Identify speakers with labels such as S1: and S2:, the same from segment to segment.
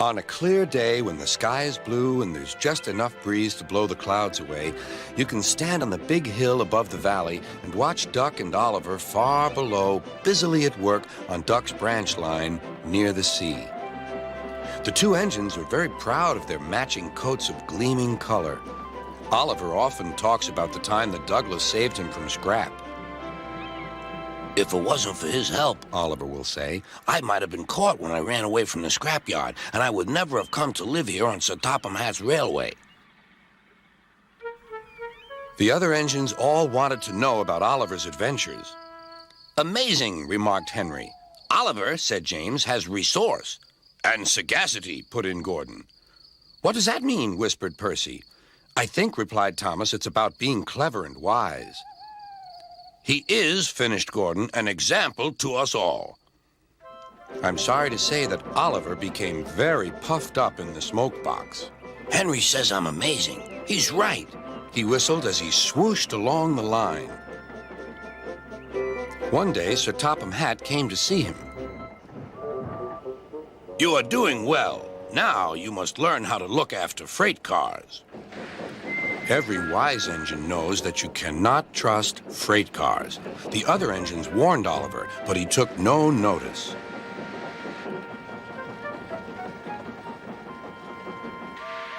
S1: On a clear day when the sky is blue and there's just enough breeze to blow the clouds away, you can stand on the big hill above the valley and watch Duck and Oliver far below, busily at work on Duck's branch line near the sea. The two engines are very proud of their matching coats of gleaming color. Oliver often talks about the time that Douglas saved him from scrap.
S2: If it wasn't for his help,
S1: Oliver will say,
S2: I might have been caught when I ran away from the scrapyard, and I would never have come to live here on Sir Topham Hatt's railway.
S1: The other engines all wanted to know about Oliver's adventures.
S2: Amazing, remarked Henry.
S1: Oliver, said James, has resource. And sagacity, put in Gordon. What does that mean, whispered Percy. I think, replied Thomas, it's about being clever and wise.
S2: He is, finished Gordon, an example to us all.
S1: I'm sorry to say that Oliver became very puffed up in the smoke box.
S2: Henry says I'm amazing. He's right.
S1: He whistled as he swooshed along the line. One day, Sir Topham Hatt came to see him.
S2: You are doing well. Now you must learn how to look after freight cars.
S1: Every wise engine knows that you cannot trust freight cars. The other engines warned Oliver, but he took no notice.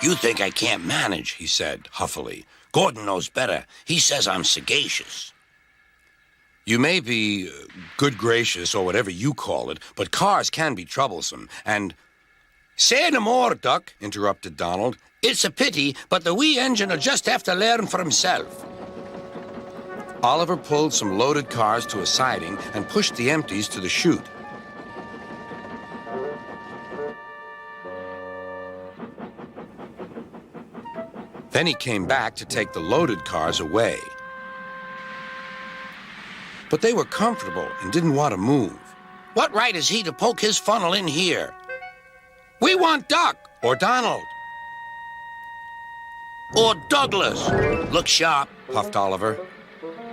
S2: You think I can't manage, he said huffily. Gordon knows better. He says I'm sagacious.
S1: You may be good gracious or whatever you call it, but cars can be troublesome, and...
S2: Say no more, Duck,
S1: interrupted Donald.
S2: It's a pity, but the wee engine will just have to learn for himself.
S1: Oliver pulled some loaded cars to a siding and pushed the empties to the chute. Then he came back to take the loaded cars away. But they were comfortable and didn't want to move.
S2: What right has he to poke his funnel in here? We want Duck.
S1: Or Donald.
S2: Or Douglas. Look sharp,
S1: puffed Oliver.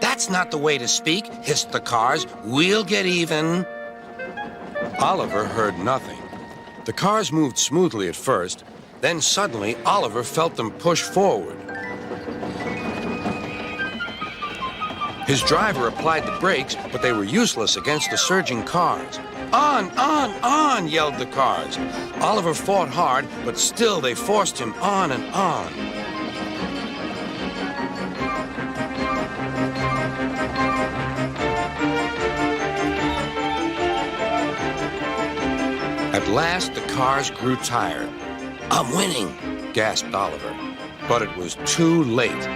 S2: That's not the way to speak, hissed the cars. We'll get even.
S1: Oliver heard nothing. The cars moved smoothly at first, then suddenly Oliver felt them push forward. His driver applied the brakes, but they were useless against the surging cars. On, yelled the cars. Oliver fought hard, but still they forced him on and on. At last, the cars grew tired.
S2: I'm winning,
S1: gasped Oliver, but it was too late.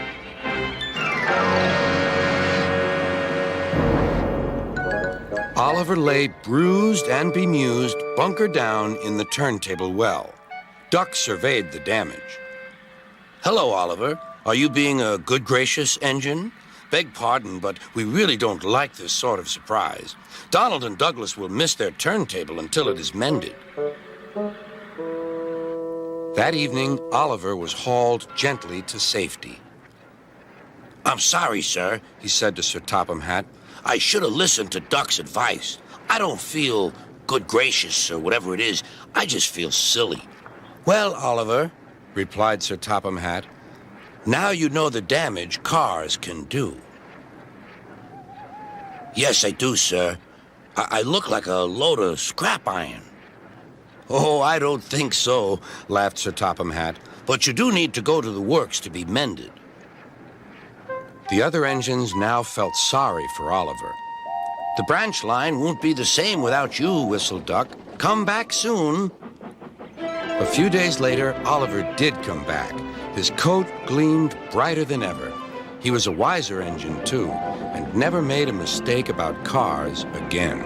S1: Oliver lay bruised and bemused, bunker down in the turntable well. Duck surveyed the damage.
S2: Hello, Oliver. Are you being a good gracious engine? Beg pardon, but we really don't like this sort of surprise. Donald and Douglas will miss their turntable until it is mended.
S1: That evening, Oliver was hauled gently to safety.
S2: I'm sorry, sir, he said to Sir Topham Hatt. I should have listened to Duck's advice. I don't feel good gracious or whatever it is. I just feel silly.
S1: Well, Oliver, replied Sir Topham Hatt, now you know the damage cars can do.
S2: Yes, I do, sir. I look like a load of scrap iron.
S1: Oh, I don't think so, laughed Sir Topham Hatt.
S2: But you do need to go to the works to be mended.
S1: The other engines now felt sorry for Oliver.
S2: The branch line won't be the same without you, whistled Duck. Come back soon.
S1: A few days later, Oliver did come back. His coat gleamed brighter than ever. He was a wiser engine, too, and never made a mistake about cars again.